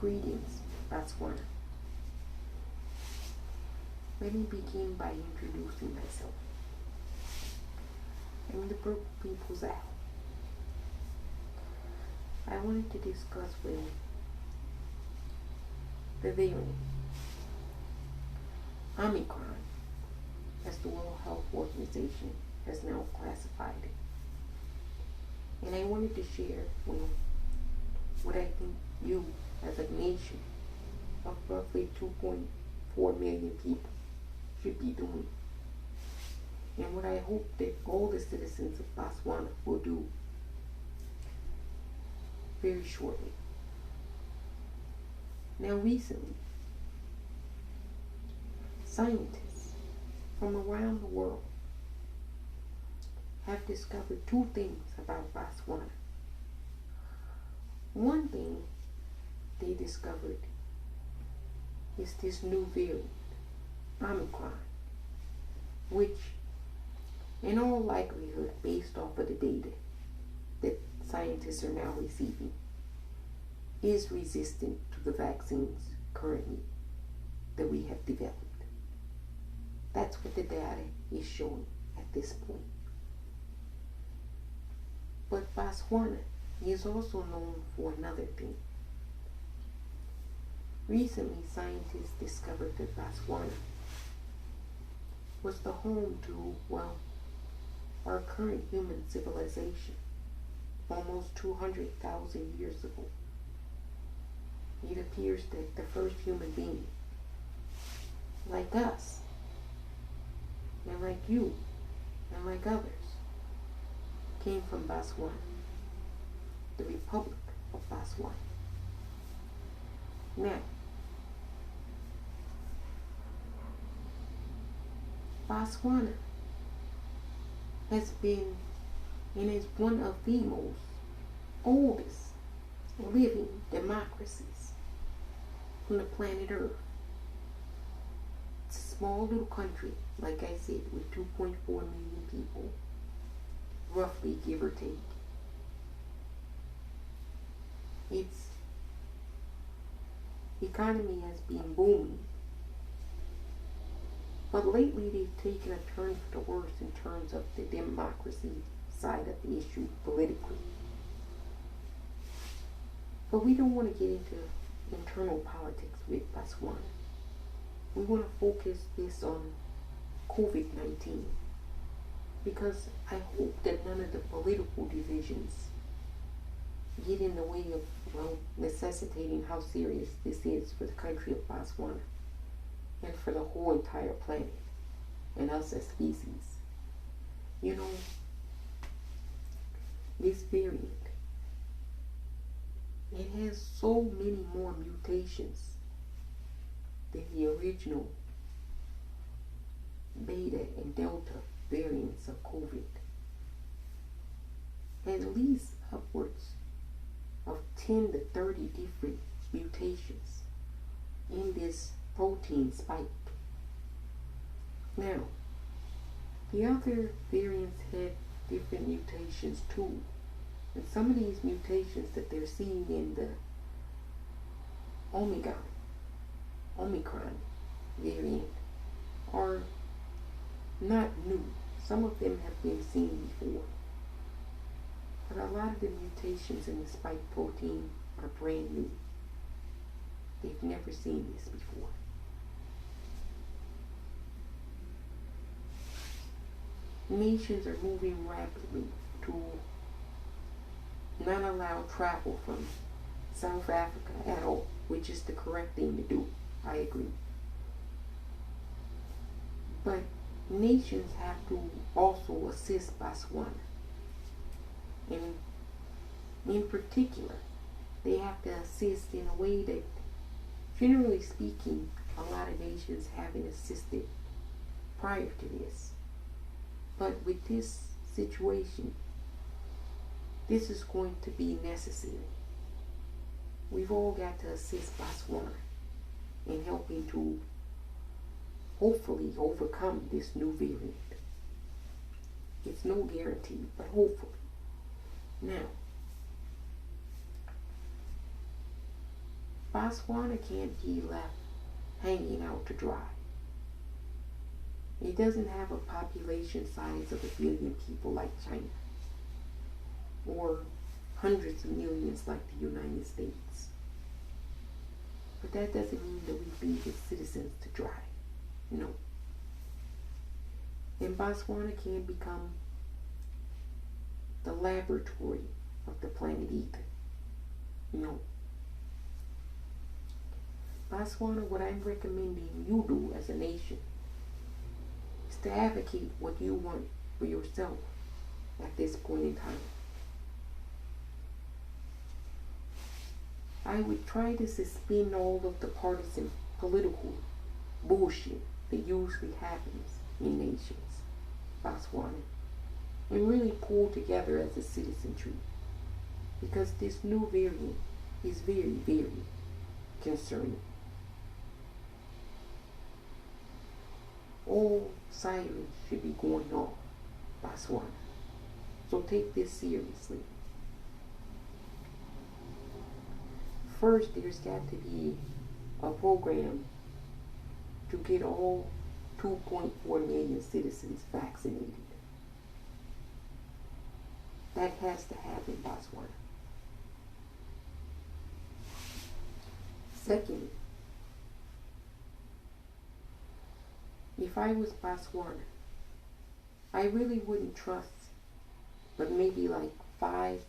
Greetings, Botswana. Let me begin by introducing myself. I'm the Purple People's Owl. I wanted to discuss with the variant Omicron, as the World Health Organization has now classified it. And I wanted to share what I think you, as a nation of roughly 2.4 million people, should be doing. And what I hope that all the citizens of Botswana will do very shortly. Now, recently, scientists from around the world have discovered two things about Botswana. One thing they discovered is this new variant, Omicron, which, in all likelihood, based off of the data that scientists are now receiving, is resistant to the vaccines currently that we have developed. That's what the data is showing at this point. But Botswana is also known for another thing. Recently, scientists discovered that Botswana was the home to, our current human civilization almost 200,000 years ago. It appears that the first human being, like us, and like you, and like others, came from Botswana, the Republic of Botswana. Now, Botswana has been and is one of the most oldest living democracies on the planet Earth. It's a small little country, like I said, with 2.4 million people, roughly, give or take. Its economy has been booming, but lately they've taken a turn for the worse in terms of the democracy side of the issue politically. But we don't want to get into internal politics with Botswana. We want to focus this on COVID-19, because I hope that none of the political divisions get in the way of, necessitating how serious this is for the country of Botswana and for the whole entire planet and us as species. This variant, it has so many more mutations than the original beta and delta variants of COVID. At least upwards of 10 to 30 different mutations in this protein spike. Now, the other variants had different mutations too. And some of these mutations that they're seeing in the Omicron variant are not new. Some of them have been seen before. But a lot of the mutations in the spike protein are brand new. They've never seen this before. Nations are moving rapidly to not allow travel from South Africa at all, which is the correct thing to do. I agree. But nations have to also assist Botswana. And in particular, they have to assist in a way that, generally speaking, a lot of nations haven't assisted prior to this. But with this situation, this is going to be necessary. We've all got to assist Botswana in helping to hopefully overcome this new variant. It's no guarantee, but hopefully. Now, Botswana can't be left hanging out to dry. It doesn't have a population size of 1 billion people like China, or hundreds of millions like the United States. But that doesn't mean that we leave its citizens to dry. No. And Botswana can become the laboratory of the planet Ether. No. Botswana, what I'm recommending you do as a nation is to advocate what you want for yourself at this point in time. I would try to suspend all of the partisan political bullshit that usually happens in nations, Botswana, and really pull together as a citizenry, because this new variant is very, very concerning. All sirens should be going off, Botswana. So take this seriously. First, there's got to be a program to get all 2.4 million citizens vaccinated. That has to happen, Botswana. Second, if I was Botswana, I really wouldn't trust but maybe like 5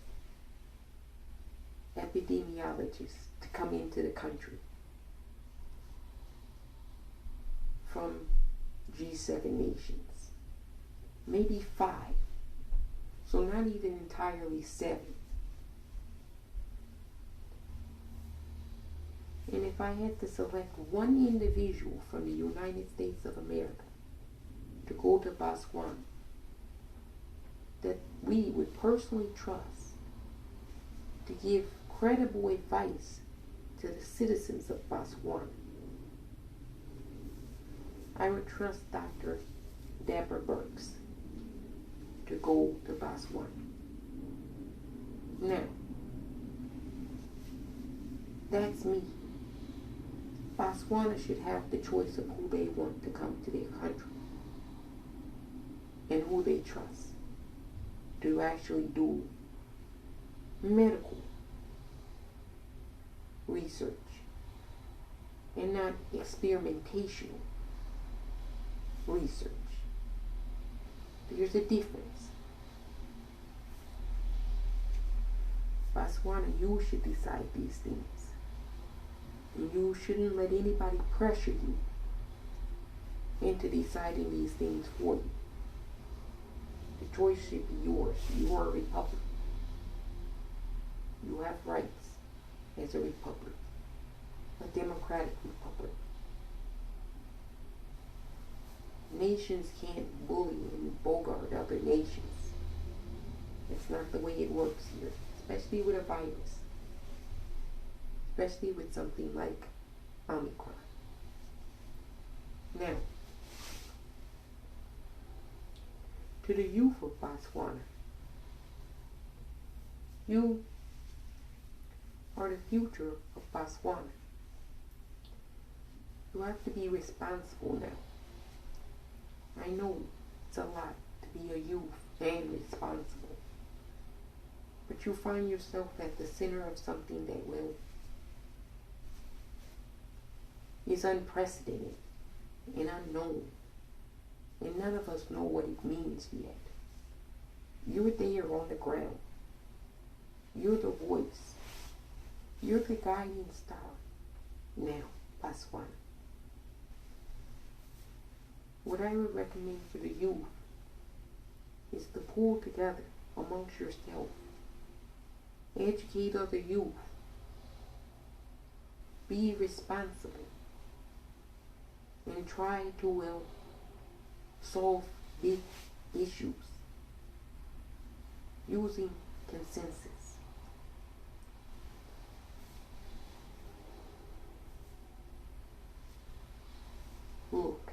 epidemiologists to come into the country from G7 nations. Maybe 5. So not even entirely 7. And if I had to select one individual from the United States of America to go to Botswana that we would personally trust to give credible advice to the citizens of Botswana, I would trust Dr. Deborah Burks to go to Botswana. Now, that's me. Botswana should have the choice of who they want to come to their country and who they trust to actually do medical research and not experimentational research. There's a difference. Botswana, you should decide these things. And you shouldn't let anybody pressure you into deciding these things for you. The choice should be yours. You are a republic. You have rights as a republic, a democratic republic. Nations can't bully and bogart other nations. That's not the way it works here, especially with a virus, especially with something like Omicron. Now, to the youth of Botswana, you are the future of Botswana. You have to be responsible now. I know it's a lot to be a youth and responsible, but you find yourself at the center of something that is unprecedented and unknown, and none of us know what it means yet. You're there on the ground. You're the voice. You're the guiding star now, Botswana. What I would recommend for the youth is to pull together amongst yourself, educate other youth, be responsible, and try to solve big issues using consensus. Look,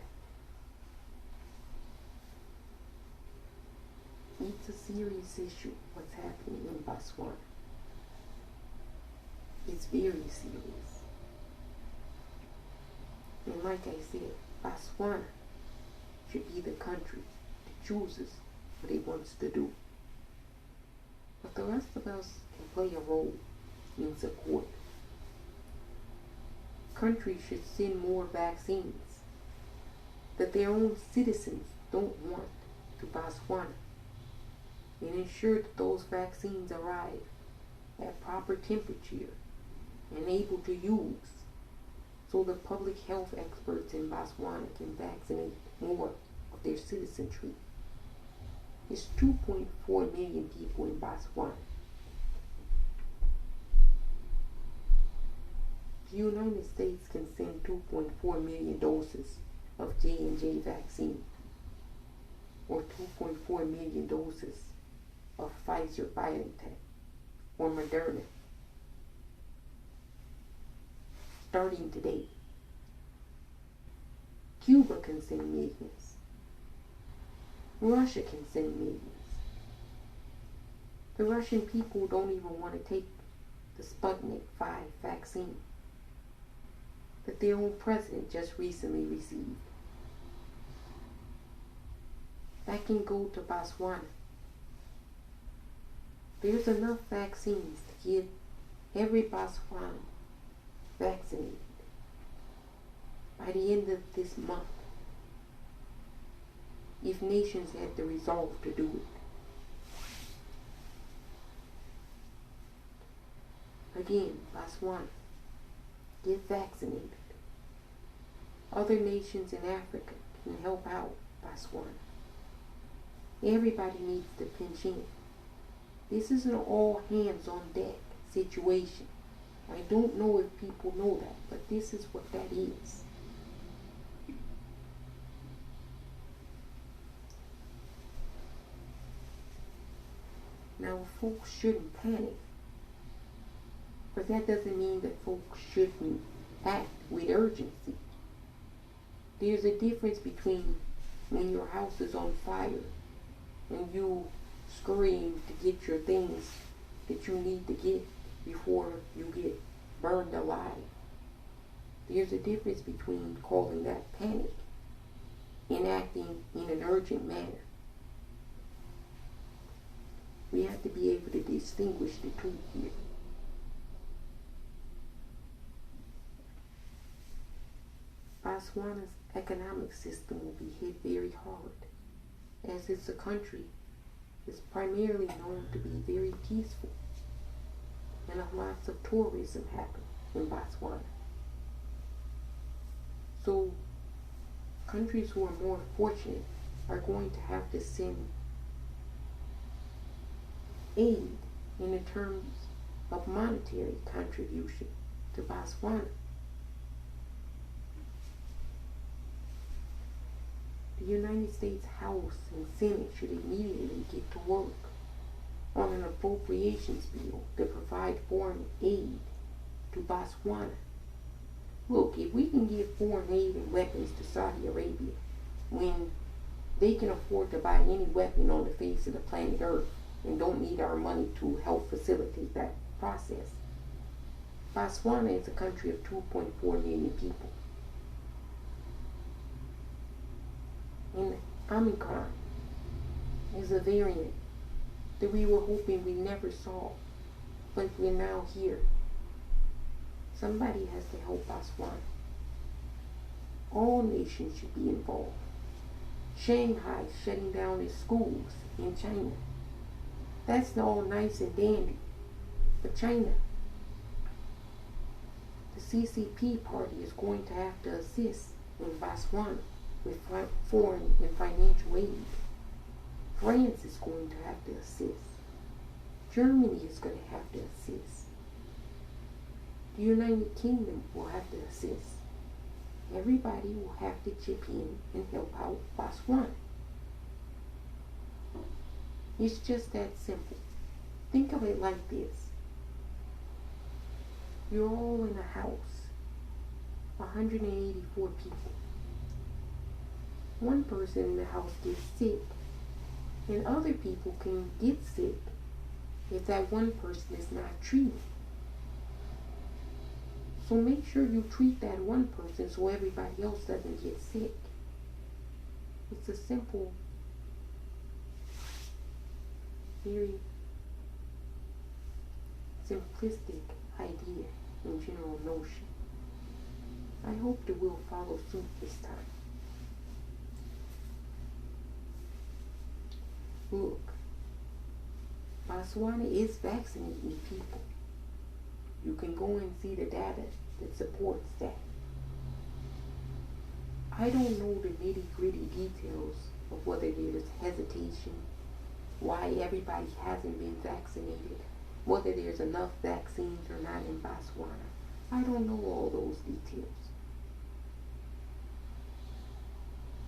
it's a serious issue what's happening in Botswana. It's very serious. And like I said, Botswana should be the country that chooses what it wants to do. But the rest of us can play a role in support. Countries should send more vaccines that their own citizens don't want to Botswana, and ensure that those vaccines arrive at proper temperature and able to use, so the public health experts in Botswana can vaccinate more of their citizenry. There's 2.4 million people in Botswana. The United States can send 2.4 million doses of J&J vaccine, or 2.4 million doses of Pfizer BioNTech or Moderna, starting today. Cuba can send millions. Russia can send millions. The Russian people don't even want to take the Sputnik 5 vaccine that their own president just recently received. That can go to Botswana. There's enough vaccines to get every Botswana vaccinated by the end of this month, if nations had the resolve to do it. Again, Botswana, get vaccinated. Other nations in Africa can help out Botswana. Everybody needs to pinch in. This is an all hands on deck situation. I don't know if people know that, but this is what that is. Now, folks shouldn't panic, but that doesn't mean that folks shouldn't act with urgency. There's a difference between when your house is on fire and you scurrying to get your things that you need to get before you get burned alive. There's a difference between calling that panic and acting in an urgent manner. We have to be able to distinguish the two here. Botswana's economic system will be hit very hard, as it's a country that's primarily known to be very peaceful, and lots of tourism happen in Botswana. So countries who are more fortunate are going to have to send aid in the terms of monetary contribution to Botswana. The United States House and Senate should immediately get to work on an appropriations bill to provide foreign aid to Botswana. Look, if we can give foreign aid and weapons to Saudi Arabia when they can afford to buy any weapon on the face of the planet Earth and don't need our money to help facilitate that process. Botswana is a country of 2.4 million people. And Omicron is a variant that we were hoping we never saw, but we're now here. Somebody has to help Botswana. All nations should be involved. Shanghai shutting down its schools in China. That's all nice and dandy. But China, the CCP party is going to have to assist in Botswana with foreign and financial aid. France is going to have to assist. Germany is going to have to assist. The United Kingdom will have to assist. Everybody will have to chip in and help out Botswana. It's just that simple. Think of it like this. You're all in a house, 184 people. One person in the house gets sick, and other people can get sick if that one person is not treated. So make sure you treat that one person so everybody else doesn't get sick. It's a simple, very simplistic idea and general notion. I hope that we'll follow suit this time. Look, Botswana is vaccinating people. You can go and see the data that supports that. I don't know the nitty-gritty details of whether there's hesitation, why everybody hasn't been vaccinated, whether there's enough vaccines or not in Botswana. I don't know all those details.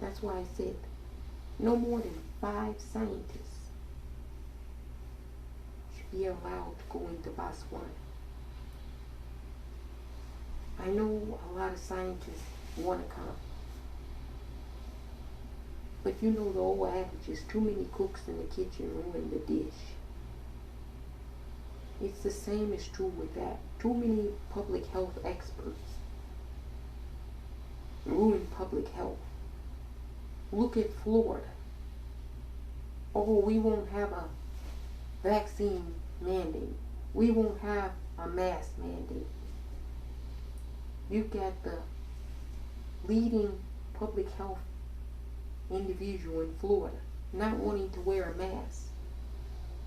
That's why I said no more than 5 scientists should be allowed to go into Botswana. I know a lot of scientists want to come. But you know the old adage is too many cooks in the kitchen ruin the dish. It's the same is true with that. Too many public health experts ruin public health. Look at Florida. Oh, we won't have a vaccine mandate. We won't have a mask mandate. You've got the leading public health individual in Florida not wanting to wear a mask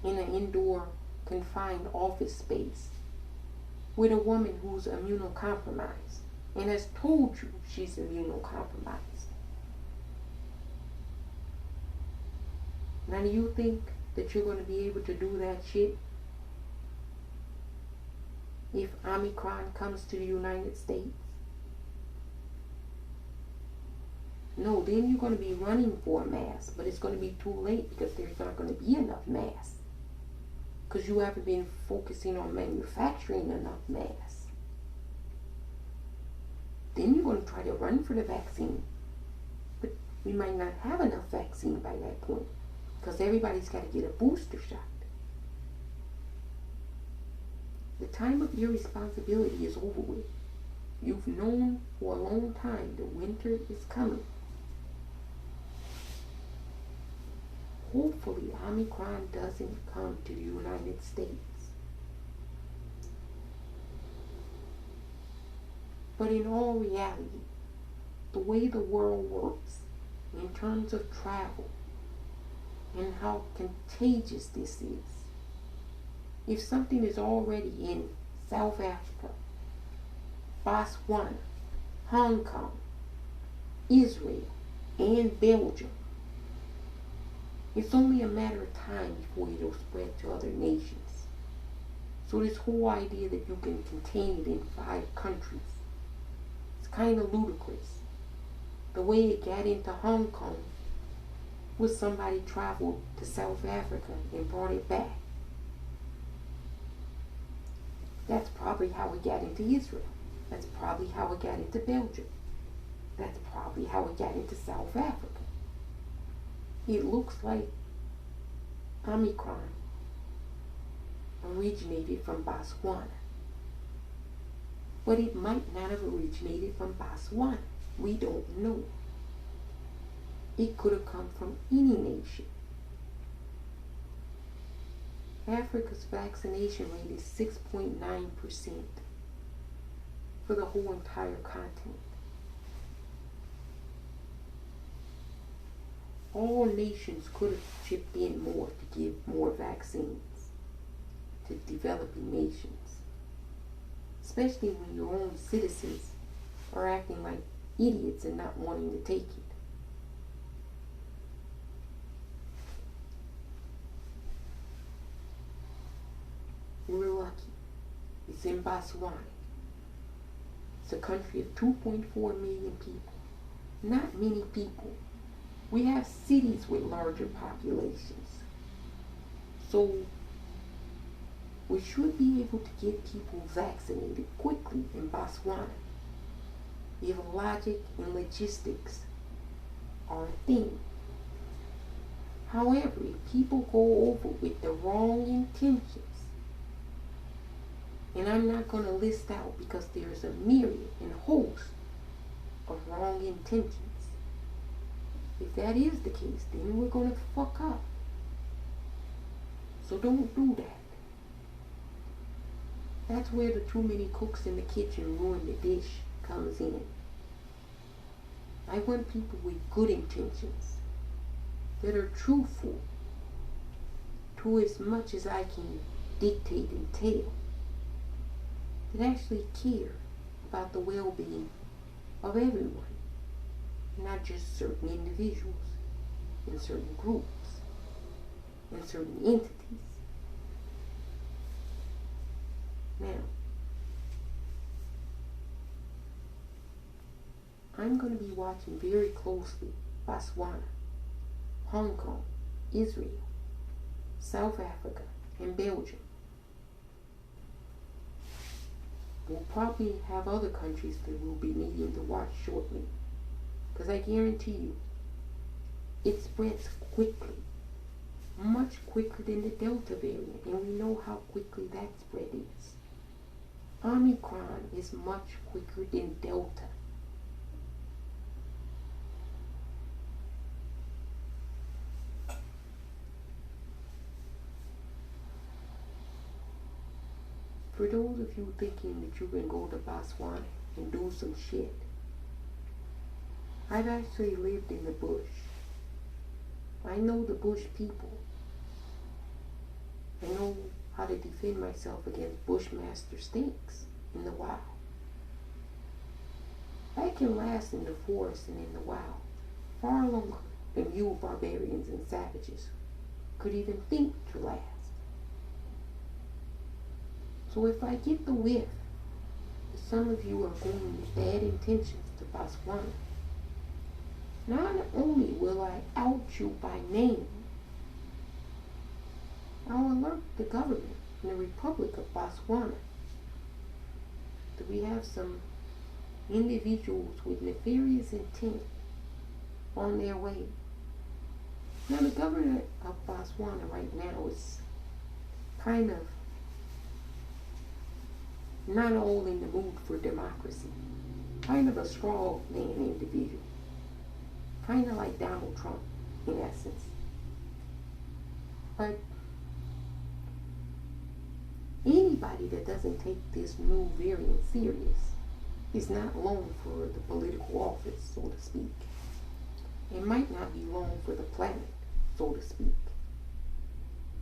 in an indoor confined office space with a woman who's immunocompromised and has told you she's immunocompromised. Now, do you think that you're going to be able to do that shit if Omicron comes to the United States? No, then you're going to be running for a mask, but it's going to be too late because there's not going to be enough masks. Because you haven't been focusing on manufacturing enough masks. Then you're going to try to run for the vaccine. But we might not have enough vaccine by that point. Because everybody's got to get a booster shot. The time of irresponsibility is over with. You've known for a long time the winter is coming. Hopefully Omicron doesn't come to the United States. But in all reality, the way the world works in terms of travel and how contagious this is, if something is already in South Africa, Botswana, Hong Kong, Israel, and Belgium, it's only a matter of time before it'll spread to other nations. So this whole idea that you can contain it in 5 countries, it's kind of ludicrous. The way it got into Hong Kong was somebody traveled to South Africa and brought it back. That's probably how it got into Israel. That's probably how it got into Belgium. That's probably how it got into South Africa. It looks like Omicron originated from Botswana. But it might not have originated from Botswana. We don't know. It could have come from any nation. Africa's vaccination rate is 6.9% for the whole entire continent. All nations could have chipped in more to give more vaccines to developing nations, especially when your own citizens are acting like idiots and not wanting to take it. We're lucky. It's in Botswana. It's a country of 2.4 million people. Not many people. We have cities with larger populations. So we should be able to get people vaccinated quickly in Botswana if logic and logistics are a thing. However, if people go over with the wrong intentions And I'm not going to list out because there's a myriad and host of wrong intentions. If that is the case, then we're going to fuck up. So don't do that. That's where the too many cooks in the kitchen ruin the dish comes in. I want people with good intentions that are truthful to as much as I can dictate and tell, that actually care about the well-being of everyone, not just certain individuals in certain groups and certain entities. Now, I'm going to be watching very closely Botswana, Hong Kong, Israel, South Africa, and Belgium. We'll probably have other countries that we'll be needing to watch shortly, because I guarantee you, it spreads quickly, much quicker than the Delta variant, and we know how quickly that spread is. Omicron is much quicker than Delta. For those of you thinking that you can go to Botswana and do some shit, I've actually lived in the bush. I know the bush people. I know how to defend myself against bushmaster stinks in the wild. I can last in the forest and in the wild far longer than you barbarians and savages could even think to last. So if I get the whiff that some of you are going with bad intentions to Botswana, not only will I out you by name, I'll alert the government in the Republic of Botswana that we have some individuals with nefarious intent on their way. Now the government of Botswana right now is kind of not all in the mood for democracy. Kind of a strong man individual. Kind of like Donald Trump, in essence. But anybody that doesn't take this new variant serious is not long for the political office, so to speak. It might not be long for the planet, so to speak.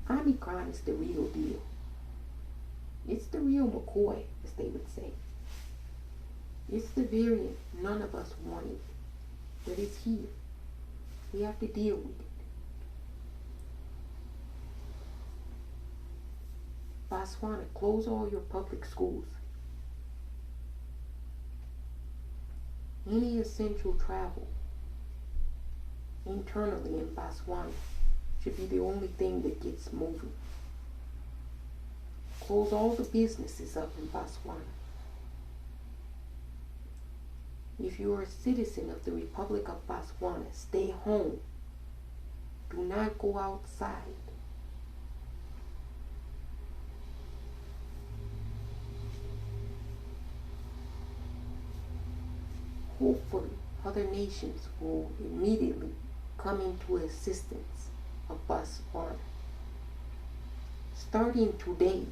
Omicron is the real deal. It's the real McCoy, as they would say. It's the variant none of us wanted, but it's here. We have to deal with it. Botswana, close all your public schools. Any essential travel internally in Botswana should be the only thing that gets moving. Close all the businesses up in Botswana. If you are a citizen of the Republic of Botswana, stay home. Do not go outside. Hopefully, other nations will immediately come into assistance of Botswana. Starting today,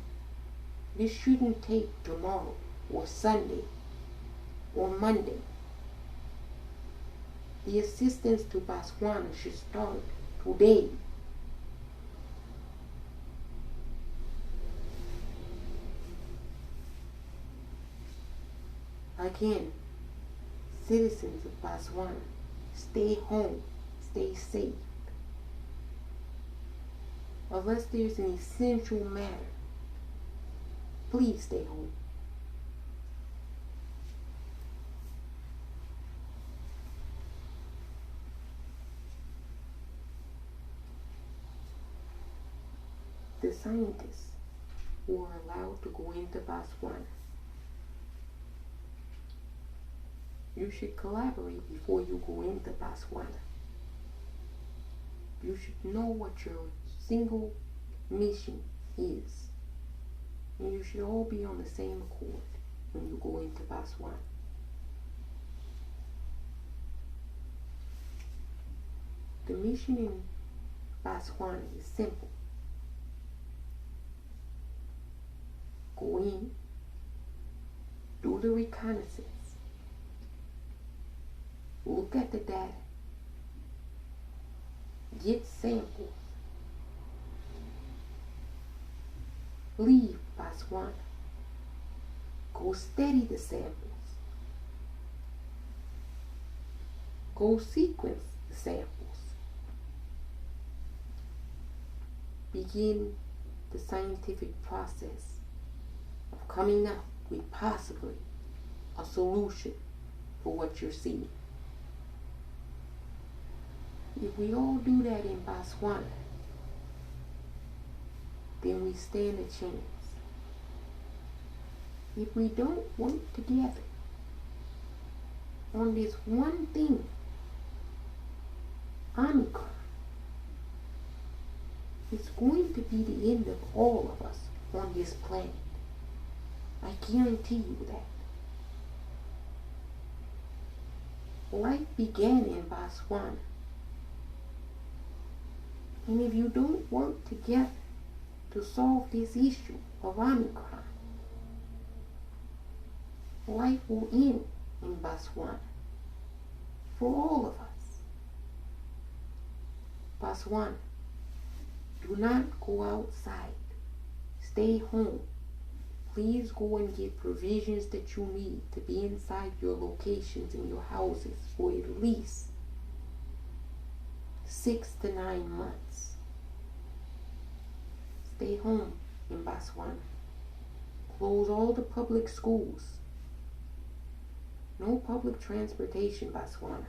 this shouldn't take tomorrow or Sunday or Monday. The assistance to Botswana should start today. Again, citizens of Botswana, stay home, stay safe. Unless there's an essential matter, please stay home. The scientists who are allowed to go into Botswana, you should collaborate before you go into Botswana. You should know what your single mission is. And you should all be on the same accord when you go into Botswana. The mission in Botswana is simple. Go in, do the reconnaissance, look at the data, get samples, leave Botswana, go study the samples, go sequence the samples, begin the scientific process of coming up with possibly a solution for what you're seeing. If we all do that in Botswana, then we stand a chance. If we don't work together on this one thing, Omicron, it's going to be the end of all of us on this planet. I guarantee you that. Life began in Botswana. And if you don't work together to solve this issue of Omicron, life will end in Botswana for all of us. Botswana, do not go outside. Stay home. Please go and get provisions that you need to be inside your locations and your houses for at least 6 to 9 months. Stay home in Botswana. Close all the public schools. No public transportation, Botswana.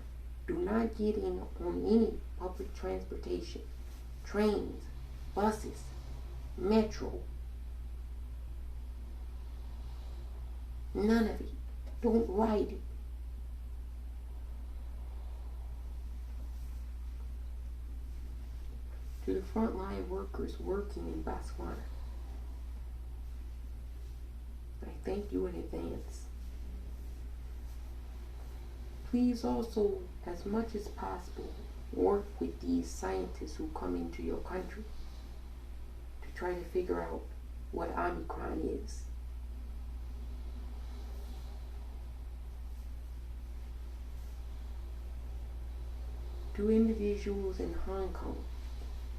Do not get in on any public transportation. Trains, buses, metro. None of it. Don't ride it. To the frontline workers working in Botswana, I thank you in advance. Please also, as much as possible, work with these scientists who come into your country to try to figure out what Omicron is. To individuals in Hong Kong,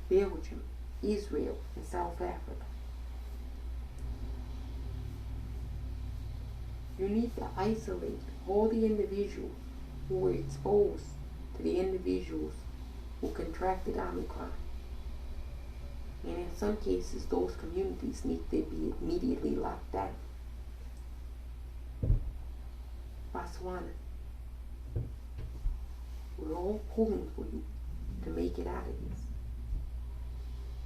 Belgium, Israel, and South Africa, you need to isolate all the individuals who were exposed to the individuals who contracted Omicron. And in some cases, those communities need to be immediately locked down. Botswana, we're all pulling for you to make it out of this.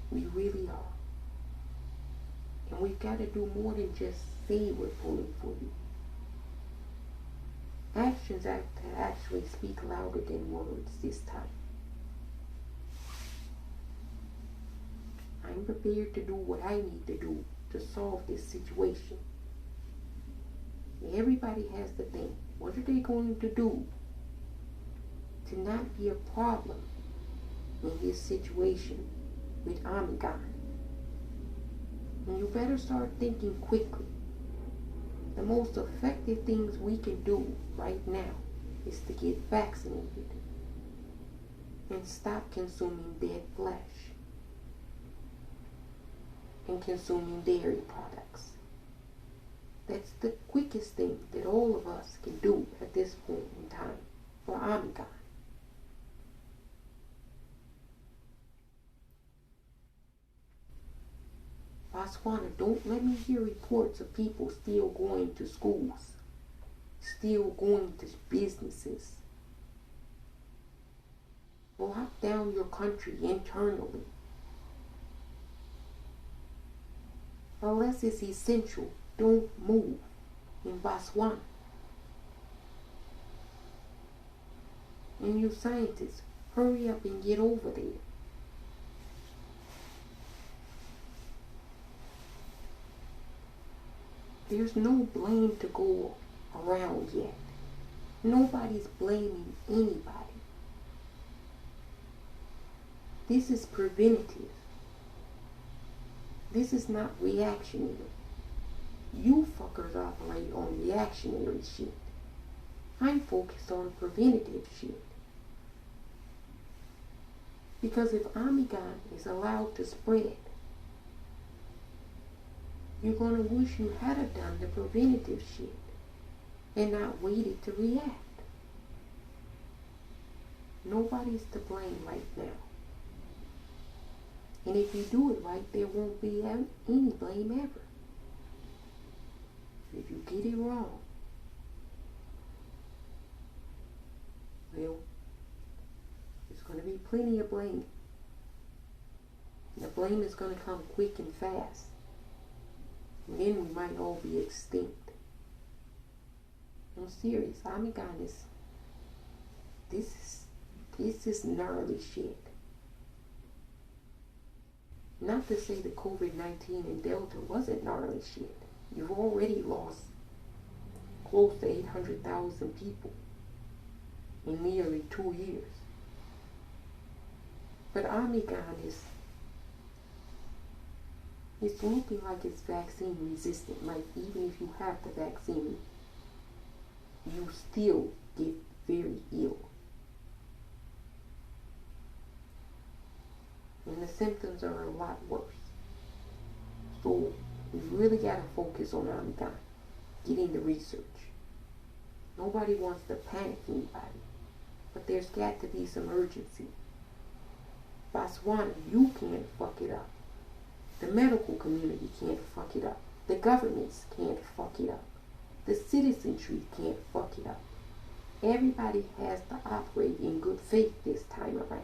We really are. And we've got to do more than just say we're pulling for you. Actions have to actually speak louder than words this time. I'm prepared to do what I need to do to solve this situation. Everybody has to think, what are they going to do to not be a problem in this situation with Omicron? And you better start thinking quickly. The most effective things we can do right now is to get vaccinated and stop consuming dead flesh and consuming dairy products. That's the quickest thing that all of us can do at this point in time for Omicron. Botswana, don't let me hear reports of people still going to schools, still going to businesses. Lock down your country internally. Unless it's essential, don't move in Botswana. And you scientists, hurry up and get over there. There's no blame to go around yet. Nobody's blaming anybody. This is preventative. This is not reactionary. You fuckers operate on reactionary shit. I'm focused on preventative shit. Because if Omicron is allowed to spread, you're going to wish you had have done the preventative shit and not waited to react. Nobody's to blame right now. And if you do it right, there won't be any blame ever. If you get it wrong, well, there's going to be plenty of blame. And the blame is going to come quick and fast. And then we might all be extinct. I'm serious. Omicron is, this is gnarly shit. Not to say the COVID-19 and Delta wasn't gnarly shit. You've already lost close to 800,000 people in nearly 2 years. But Omicron is, it's looking like it's vaccine resistant. Like even if you have the vaccine, you still get very ill. And the symptoms are a lot worse. So we really got to focus on Omicron. Getting the research. Nobody wants to panic anybody. But there's got to be some urgency. Botswana, you can't fuck it up. The medical community can't fuck it up. The governments can't fuck it up. The citizenry can't fuck it up. Everybody has to operate in good faith this time around.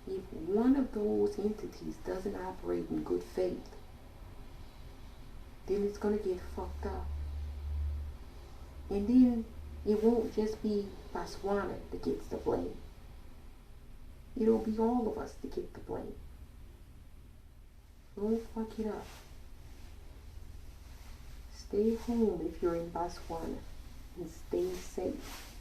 If one of those entities doesn't operate in good faith, then it's going to get fucked up. And then it won't just be Botswana that gets the blame. It'll be all of us that get the blame. Don't fuck it up. Stay home if you're in Botswana and stay safe.